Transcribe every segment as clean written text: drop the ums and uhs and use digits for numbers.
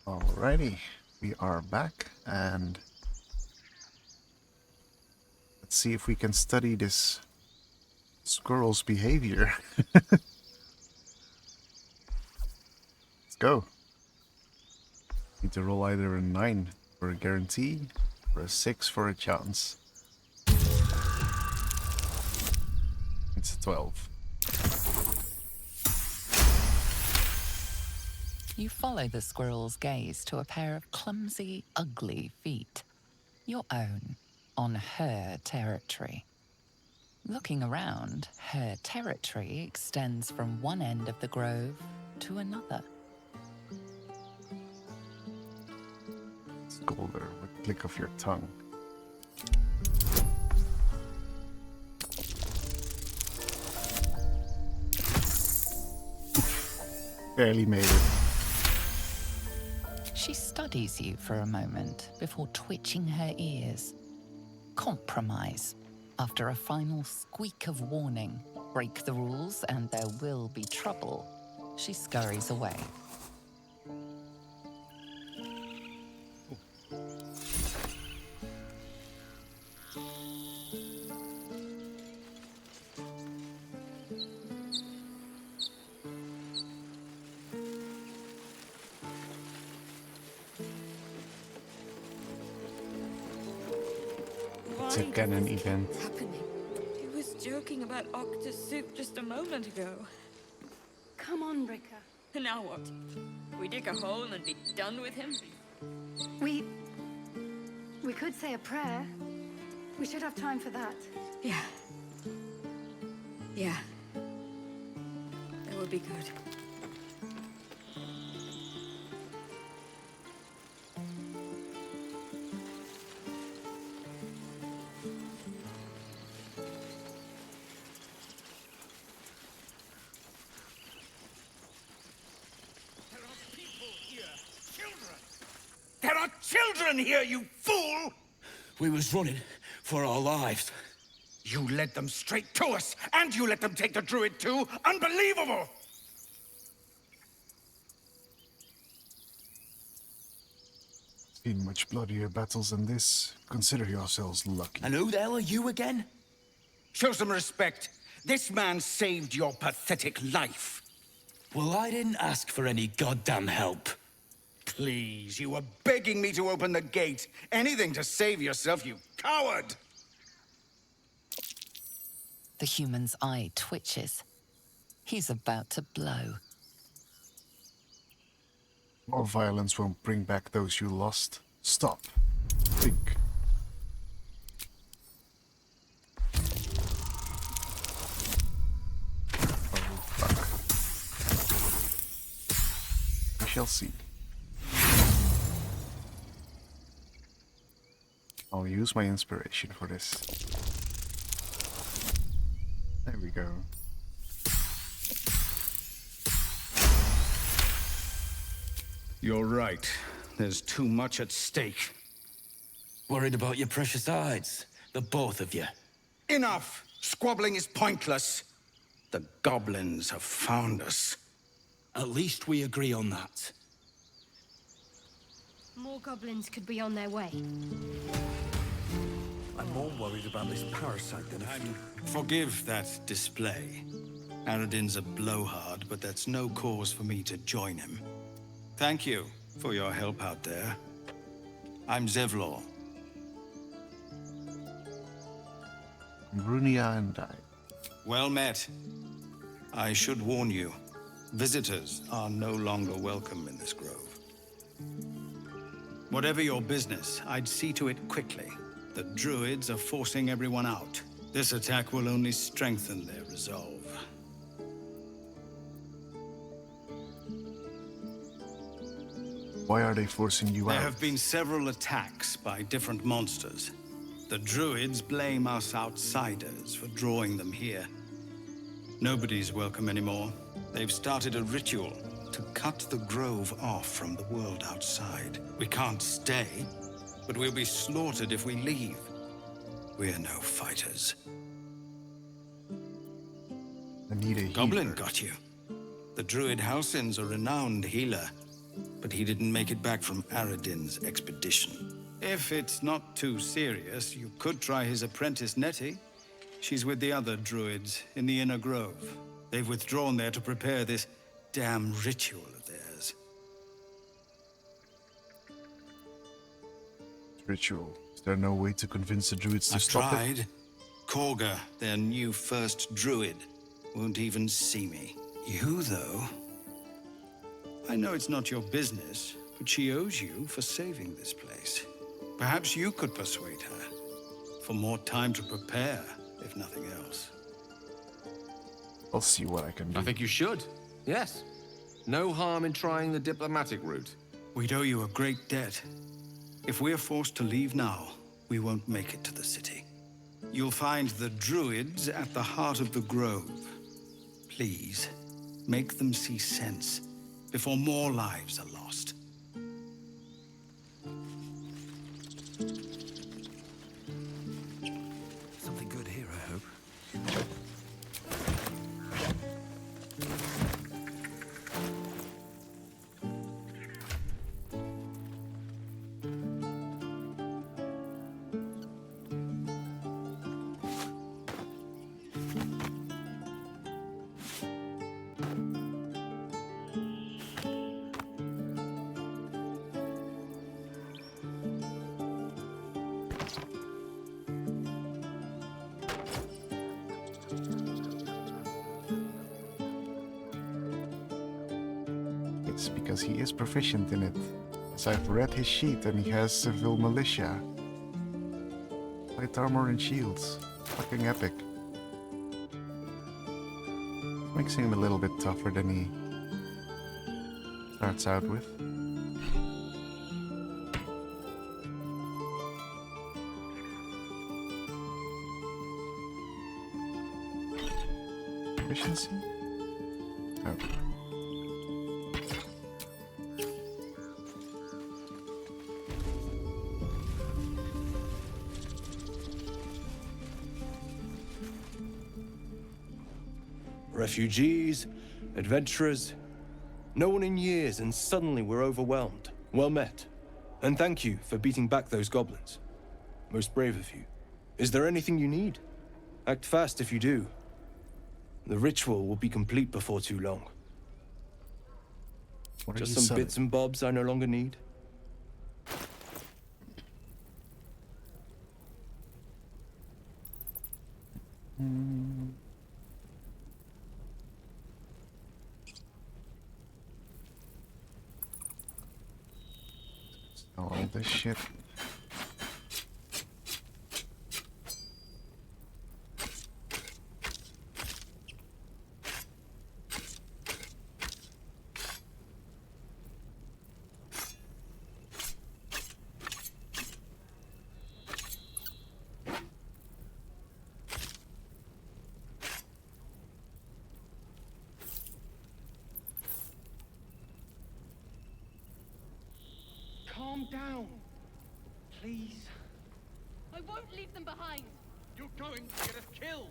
Alrighty, we are back, and let's see if we can study this squirrel's behavior. Let's go. Need to roll either a 9 for a guarantee, or a 6 for a chance. It's a 12. You follow the squirrel's gaze to a pair of clumsy, ugly feet. Your own, on her territory. Looking around, her territory extends from one end of the grove to another. Scolder with a click of your tongue. Barely made it. She studies you for a moment before twitching her ears. Compromise. After a final squeak of warning, break the rules and there will be trouble, she scurries away. It's a canon event. Happening. He was joking about octus soup just a moment ago. Come on, Rika. And now what? We dig a hole and be done with him? We could say a prayer. We should have time for that. Yeah. Yeah. That would be good. There are children here, you fool! We was running for our lives. You led them straight to us, and you let them take the druid too? Unbelievable! Seen much bloodier battles than this. Consider yourselves lucky. And who the hell are you again? Show some respect. This man saved your pathetic life. Well, I didn't ask for any goddamn help. Please, you were begging me to open the gate. Anything to save yourself, you coward! The human's eye twitches. He's about to blow. More violence won't bring back those you lost. Stop. Think. Oh, fuck. We shall see. I'll use my inspiration for this. There we go. You're right. There's too much at stake. Worried about your precious hides, the both of you. Enough! Squabbling is pointless. The goblins have found us. At least we agree on that. More goblins could be on their way. I'm more worried about this parasite than a few. Forgive that display. Aradin's a blowhard, but that's no cause for me to join him. Thank you for your help out there. I'm Zevlor. Runya and I. Well met. I should warn you, visitors are no longer welcome in this grove. Whatever your business, I'd see to it quickly. The druids are forcing everyone out. This attack will only strengthen their resolve. Why are they forcing you There out? have been several attacks by different monsters. The druids blame us outsiders for drawing them here. Nobody's welcome anymore. They've started a ritual to cut the grove off from the world outside. We can't stay, but we'll be slaughtered if we leave. We're no fighters. I need a Goblin healer. got you. The druid Halsin's a renowned healer. but he didn't make it back from Aradin's expedition. If it's not too serious, you could try his apprentice Nettie. She's with the other druids in the Inner Grove. They've withdrawn there to prepare this damn ritual of theirs. Ritual. Is there no way to convince the druids to I've stop tried. it? Korga, their new first druid, won't even see me. You, though... I know it's not your business, but she owes you for saving this place. Perhaps you could persuade her. For more time to prepare, if nothing else. I'll see what I can do. I think you should. Yes. No harm in trying the diplomatic route. We'd owe you a great debt. If we're forced to leave now, we won't make it to the city. You'll find the druids at the heart of the grove. Please, make them see sense before more lives are lost. Something good here, I hope. It's because he is proficient in it. As I've read his sheet and he has civil militia. Light armor and shields. Fucking epic. Makes him a little bit tougher than he starts out with. Efficiency? Oh. Refugees, adventurers, no one in years, and suddenly we're overwhelmed. Well met. And thank you for beating back those goblins. Most brave of you. Is there anything you need? Act fast if you do. The ritual will be complete before too long. What are Just you some selling? bits and bobs I no longer need. All this shit. Calm down, please. I won't leave them behind. You're going to get us killed.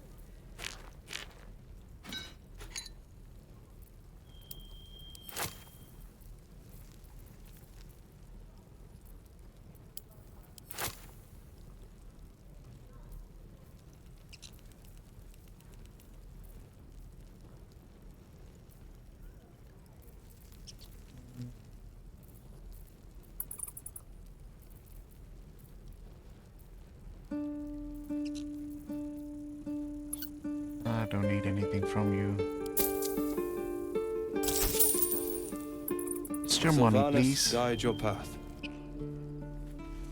I don't need anything from you. It's your money, Sylvanas, please. guide your path.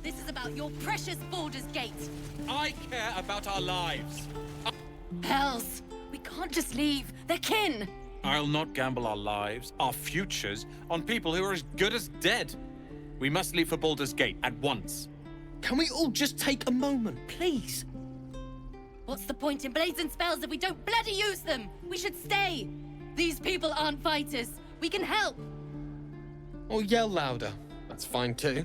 This is about your precious Baldurs Gate. I care about our lives. Hells, we can't just leave. They're kin. I'll not gamble our lives, our futures, on people who are as good as dead. We must leave for Baldur's Gate at once. Can we all just take a moment, please? What's the point in blazing spells if we don't bloody use them? We should stay. These people aren't fighters. We can help. Or yell louder. That's fine too.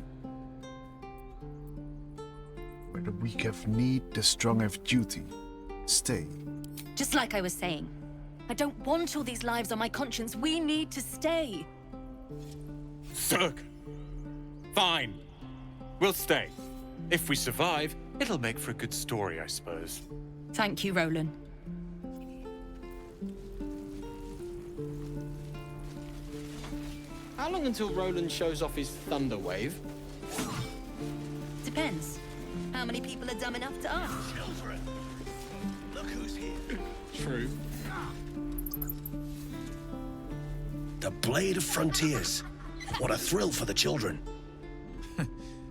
Where the weak have need, the strong have duty. Stay. Just like I was saying, I don't want all these lives on my conscience. We need to stay. Zerg! Fine. We'll stay. If we survive, it'll make for a good story, I suppose. Thank you, Roland. How long until Roland shows off his thunder wave? Depends. How many people are dumb enough to ask? Children, look who's here. True. The Blade of Frontiers. What a thrill for the children.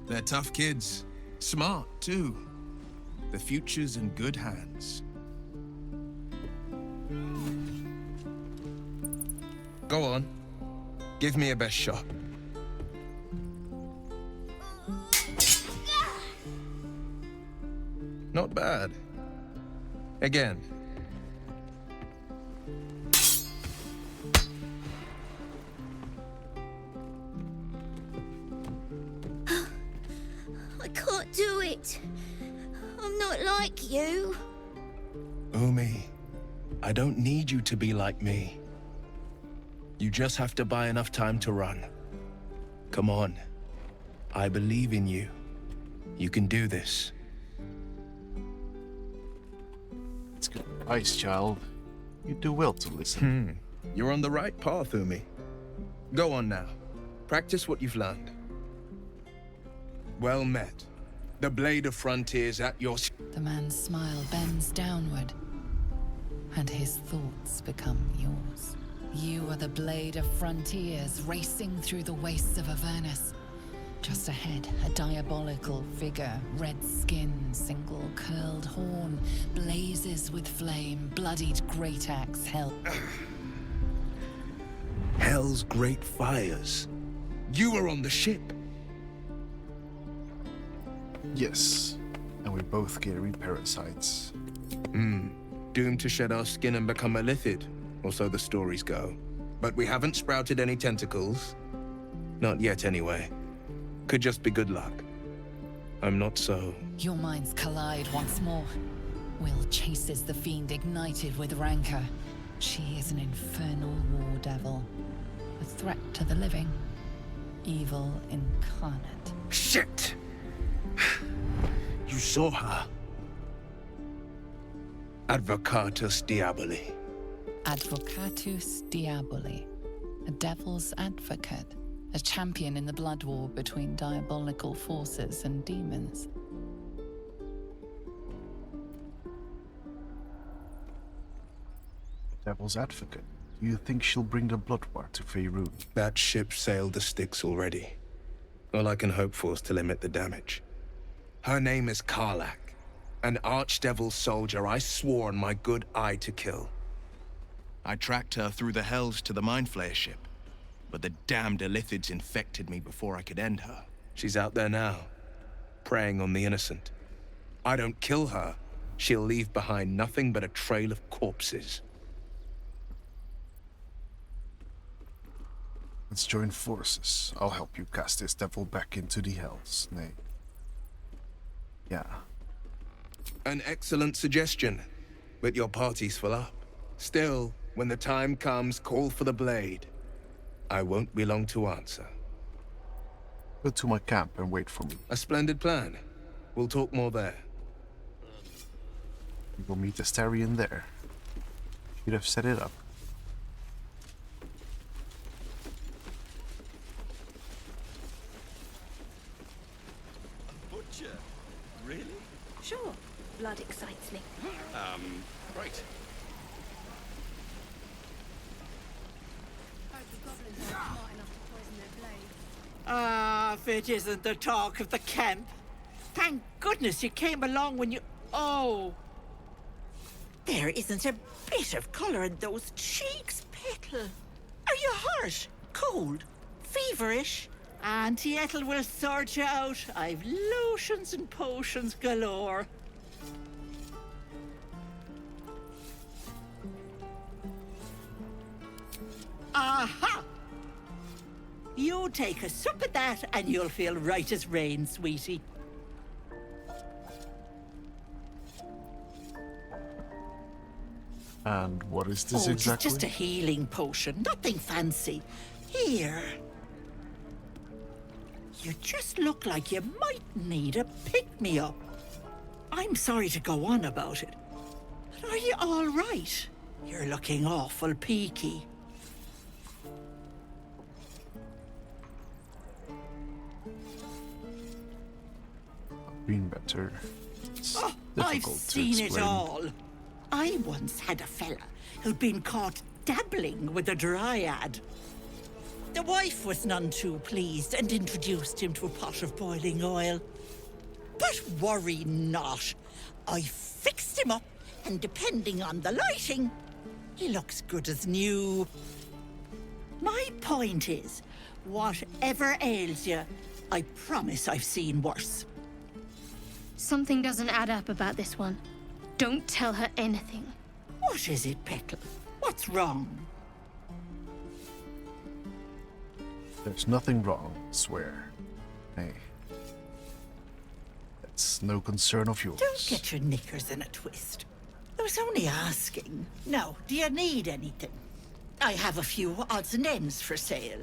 They're tough kids. Smart, too. The future's in good hands. Go on. Give me your best shot. Not bad. Again. I can't do it. I'm not like you. Umi, I don't need you to be like me. You just have to buy enough time to run. Come on. I believe in you. You can do this. It's good advice, child. You do well to listen. You're on the right path, Umi. Go on now. Practice what you've learned. Well met. The Blade of Frontiers at your... The man's smile bends downward, and his thoughts become yours. You are the Blade of Frontiers racing through the wastes of Avernus. Just ahead, a diabolical figure, red skin, single curled horn, blazes with flame, bloodied great axe held. Hell's great fires. You were on the ship. Yes, and we both carry parasites. Doomed to shed our skin and become a lithid, or so the stories go. But we haven't sprouted any tentacles. Not yet, anyway. Could just be good luck. I'm not so... Your minds collide once more. Will chases the fiend ignited with rancor. She is an infernal war devil. A threat to the living. Evil incarnate. Shit! You saw her. Advocatus Diaboli. Advocatus Diaboli. A devil's advocate. A champion in the blood war between diabolical forces and demons. Devil's advocate. Do you think she'll bring the blood war to Faerun? That ship sailed the Styx already. All I can hope for is to limit the damage. Her name is Karlach, an archdevil soldier I swore on my good eye to kill. I tracked her through the hells to the Mind Flayer ship, but the damned Illithids infected me before I could end her. She's out there now, preying on the innocent. I don't kill her, she'll leave behind nothing but a trail of corpses. Let's join forces. I'll help you cast this devil back into the hells. Nay. Yeah. An excellent suggestion, but your party's full up. Still, when the time comes, call for the blade. I won't be long to answer. Go to my camp and wait for me. A splendid plan. We'll talk more there. We will meet Astarion there. Should have set it up. Butcher? Really? Sure. Blood excites me. Right. If it isn't the talk of the camp. Thank goodness you came along when you... Oh! There isn't a bit of colour in those cheeks, Petal. Are you hurt? Cold? Feverish? Auntie Ethel will sort you out. I've lotions and potions galore. Aha! You take a sup at that and you'll feel right as rain, sweetie. And what is this Oh, exactly? It's just a healing potion, nothing fancy. Here. You just look like you might need a pick-me-up. I'm sorry to go on about it, but are you all right? You're looking awful peaky. Been better. It's I've difficult to seen it explain. all. I once had a fella who'd been caught dabbling with a dryad. The wife was none too pleased and introduced him to a pot of boiling oil. But worry not. I fixed him up, and depending on the lighting, he looks good as new. My point is, whatever ails you, I promise I've seen worse. Something doesn't add up about this one. Don't tell her anything. What is it, Peckle? What's wrong? There's nothing wrong, swear. Hey. That's no concern of yours. Don't get your knickers in a twist. I was only asking. Now, do you need anything? I have a few odds and ends for sale.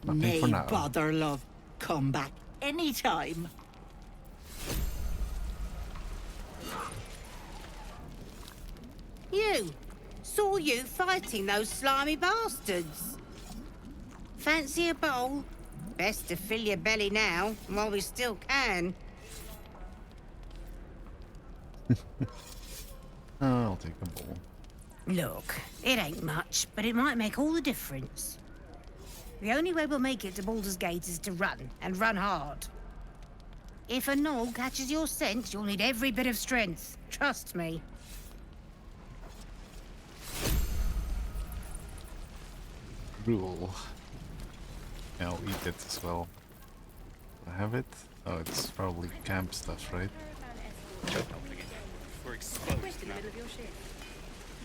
Nothing Nay, for now. bother, love. Come back anytime. You! Saw you fighting those slimy bastards. Fancy a bowl? Best to fill your belly now, while we still can. I'll take a bowl. Look, it ain't much, but it might make all the difference. The only way we'll make it to Baldurs Gate is to run, and run hard. If a gnoll catches your scent, you'll need every bit of strength. Trust me. Rule. I'll eat it as well. I have it? Oh, it's probably camp stuff, right? We're exposed now.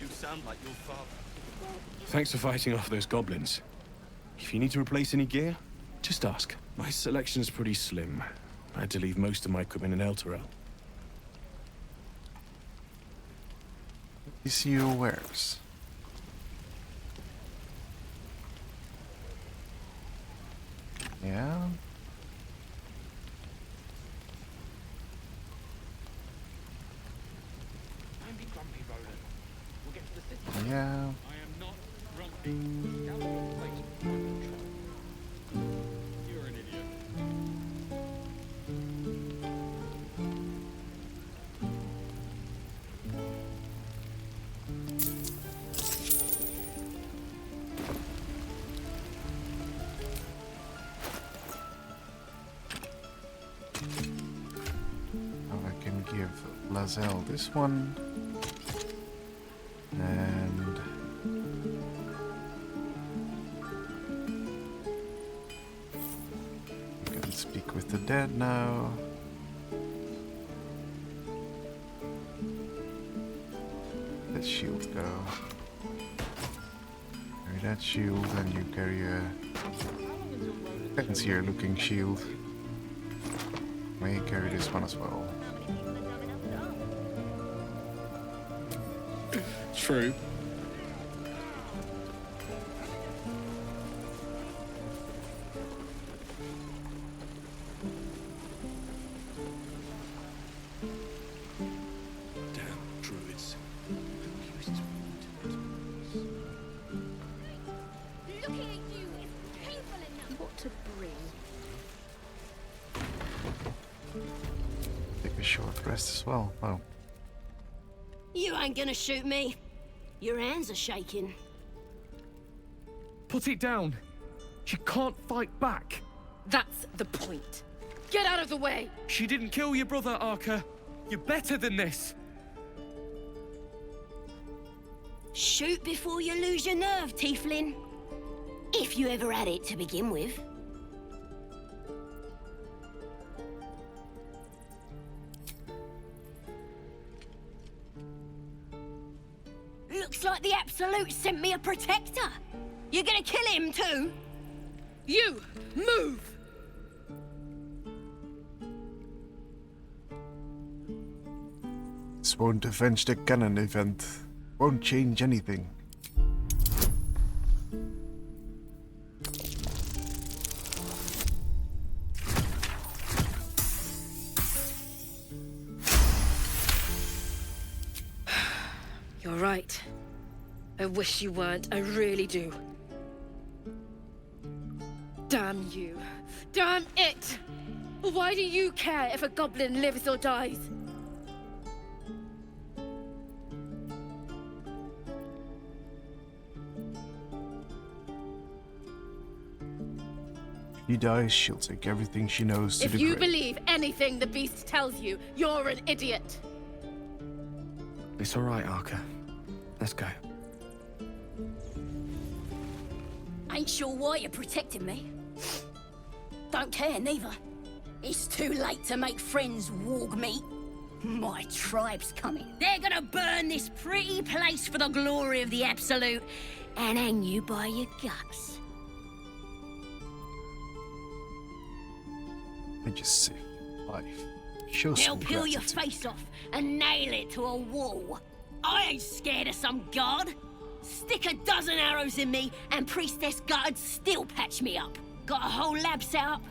You sound like your father. Thanks for fighting off those goblins. If you need to replace any gear, just ask. My selection's pretty slim. I had to leave most of my equipment in Elturel. You see your wares. Yeah. Don't be grumpy, Roland. We'll get to the city. Yeah. I am not grumpy. Down the place. You're an idiot. Now I can give Lazelle this one. And you can speak with the dead now. Let shield go. Carry that shield, and you carry a fancier looking shield. May carry this one as well. True. Damn druids. Looking at you is painful enough. What to bring? Take a short rest as well. Oh. You ain't gonna shoot me. Your hands are shaking. Put it down. She can't fight back. That's the point. Get out of the way! She didn't kill your brother, Arca. You're better than this. Shoot before you lose your nerve, Tiefling. If you ever had it to begin with. Looks like the Absolute sent me a protector. You're gonna kill him too? You, move! This won't avenge the cannon event. Won't change anything. right. I wish you weren't, I really do. Damn you. Damn it! Why do you care if a goblin lives or dies? If he dies, she'll take everything she knows to If the you grave. believe anything the beast tells you, you're an idiot. It's all right, Arca. Let's go. Ain't sure why you're protecting me. Don't care, neither. It's too late to make friends, warg meat. My tribe's coming. They're gonna burn this pretty place for the glory of the Absolute and hang you by your guts. I just saved life. Show They'll some peel your gratitude. face off and nail it to a wall. I ain't scared of some god. Stick a dozen arrows in me and Priestess Gut'd still patch me up. Got a whole lab set up.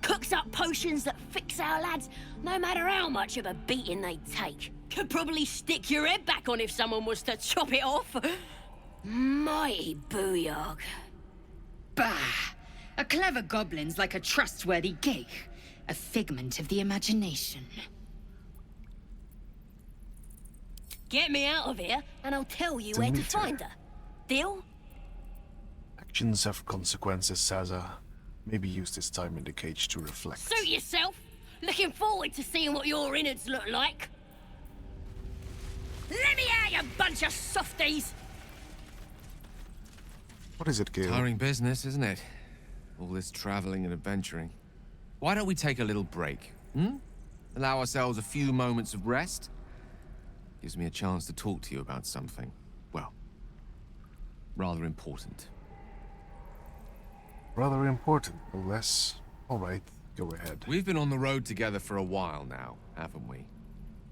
Cooks up potions that fix our lads, no matter how much of a beating they take. Could probably stick your head back on if someone was to chop it off. Mighty booyog. Bah! A clever goblin's like a trustworthy gig. A figment of the imagination. Get me out of here, and I'll tell you where to Demeter. find her. Deal? Actions have consequences, Saza. Maybe use this time in the cage to reflect. Suit yourself. Looking forward to seeing what your innards look like. Let me out, you bunch of softies! What is it, Gale? Tiring business, isn't it? All this traveling and adventuring. Why don't we take a little break, hmm? Allow ourselves a few moments of rest? Gives me a chance to talk to you about something, well, rather important. Rather important, no less. All right, go ahead. We've been on the road together for a while now, haven't we?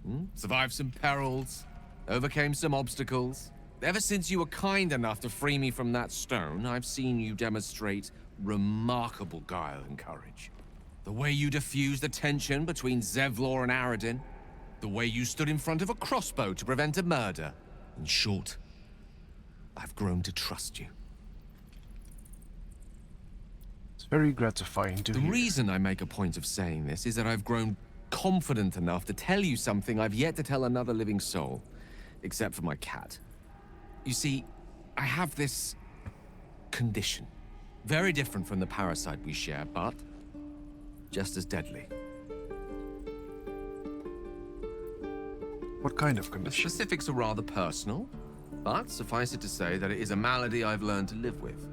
Hmm? Survived some perils, overcame some obstacles. Ever since you were kind enough to free me from that stone, I've seen you demonstrate remarkable guile and courage. The way you diffused the tension between Zevlor and Aradin. The way you stood in front of a crossbow to prevent a murder. In short, I've grown to trust you. It's very gratifying to The hear. reason I make a point of saying this is that I've grown confident enough to tell you something I've yet to tell another living soul. Except for my cat. You see, I have this condition. Very different from the parasite we share, but just as deadly. What kind of The condition? specifics are rather personal, but suffice it to say that it is a malady I've learned to live with,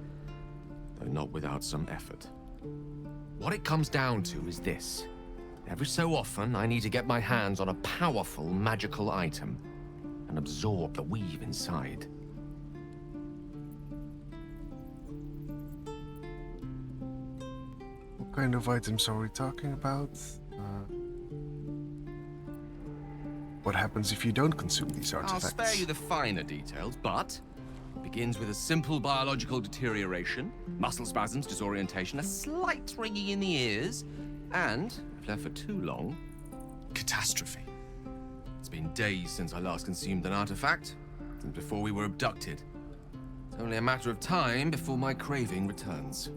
though not without some effort. What it comes down to is this. Every so often, I need to get my hands on a powerful magical item and absorb the weave inside. What kind of items are we talking about? What happens if you don't consume these I'll artifacts? spare you the finer details, but it begins with a simple biological deterioration, muscle spasms, disorientation, a slight ringing in the ears, and, if left for too long, catastrophe. It's been days since I last consumed an artifact, since before we were abducted. It's only a matter of time before my craving returns.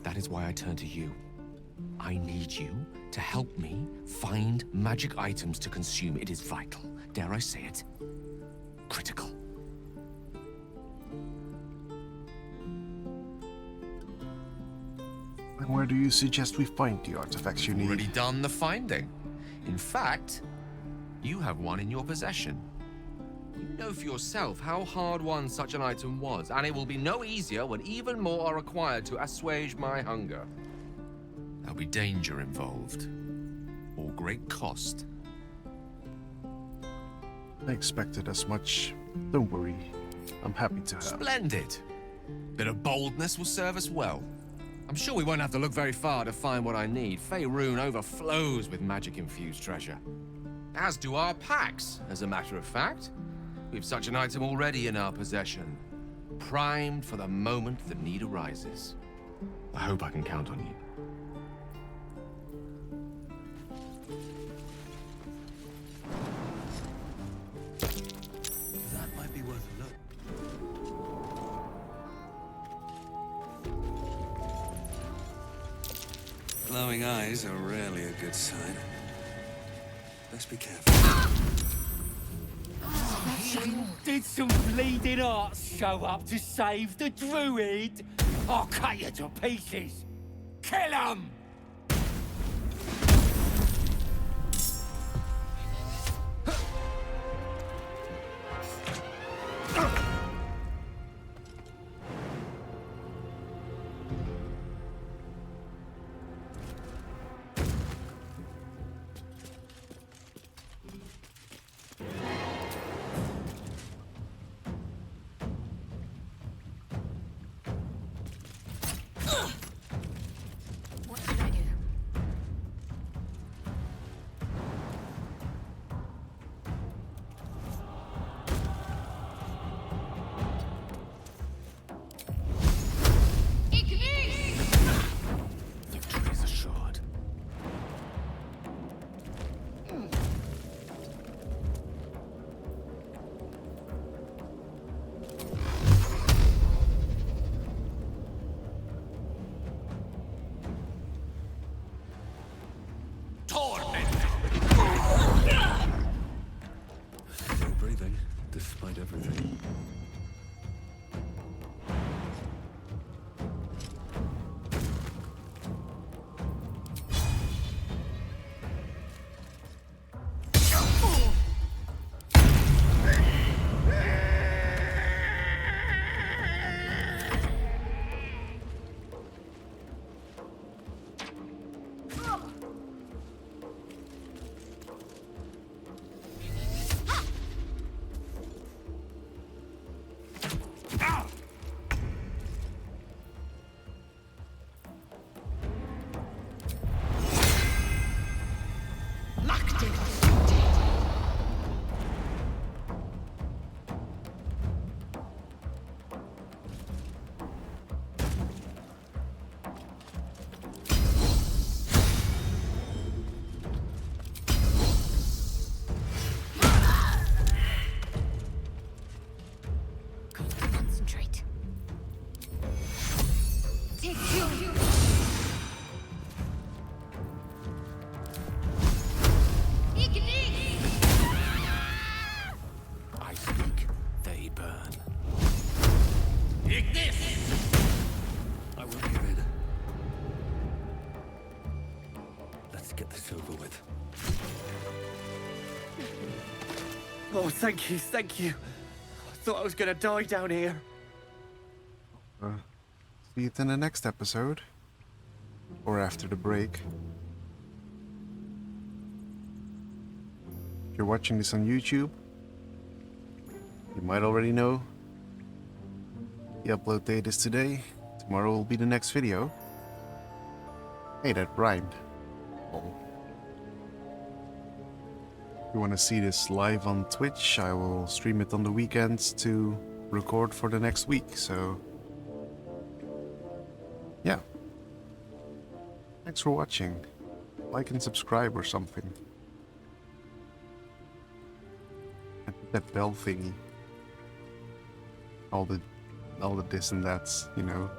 That is why I turn to you. I need you to help me find magic items to consume. It is vital. Dare I say it? Critical. And where do you suggest we find the artifacts you need? Already done the finding. In fact, you have one in your possession. You know for yourself how hard-won such an item was, and it will be no easier when even more are required to assuage my hunger. There'll be danger involved, or great cost. I expected as much. Don't worry. I'm happy to help. Splendid. Bit of boldness will serve us well. I'm sure we won't have to look very far to find what I need. Faerun overflows with magic-infused treasure. As do our packs, as a matter of fact. We've such an item already in our possession. Primed for the moment the need arises. I hope I can count on you. Glowing eyes are rarely a good sign. Let's be careful. Did some bleeding arts show up to save the druid? I'll cut you to pieces. Kill 'em! What should I do? Victory is assured. Still breathing, despite everything. Concentrate. Take you. I speak, they burn. I won't give in. Let's get this over with. Oh, thank you, thank you. I thought I was gonna die down here. See it in the next episode. Or after the break. If you're watching this on YouTube, you might already know the upload date is today. Tomorrow will be the next video. Hey, that rhymed. Lol. If you want to see this live on Twitch, I will stream it on the weekends to record for the next week, so yeah. Thanks for watching. Like and subscribe or something. And hit that bell thingy. All the this and that's, you know.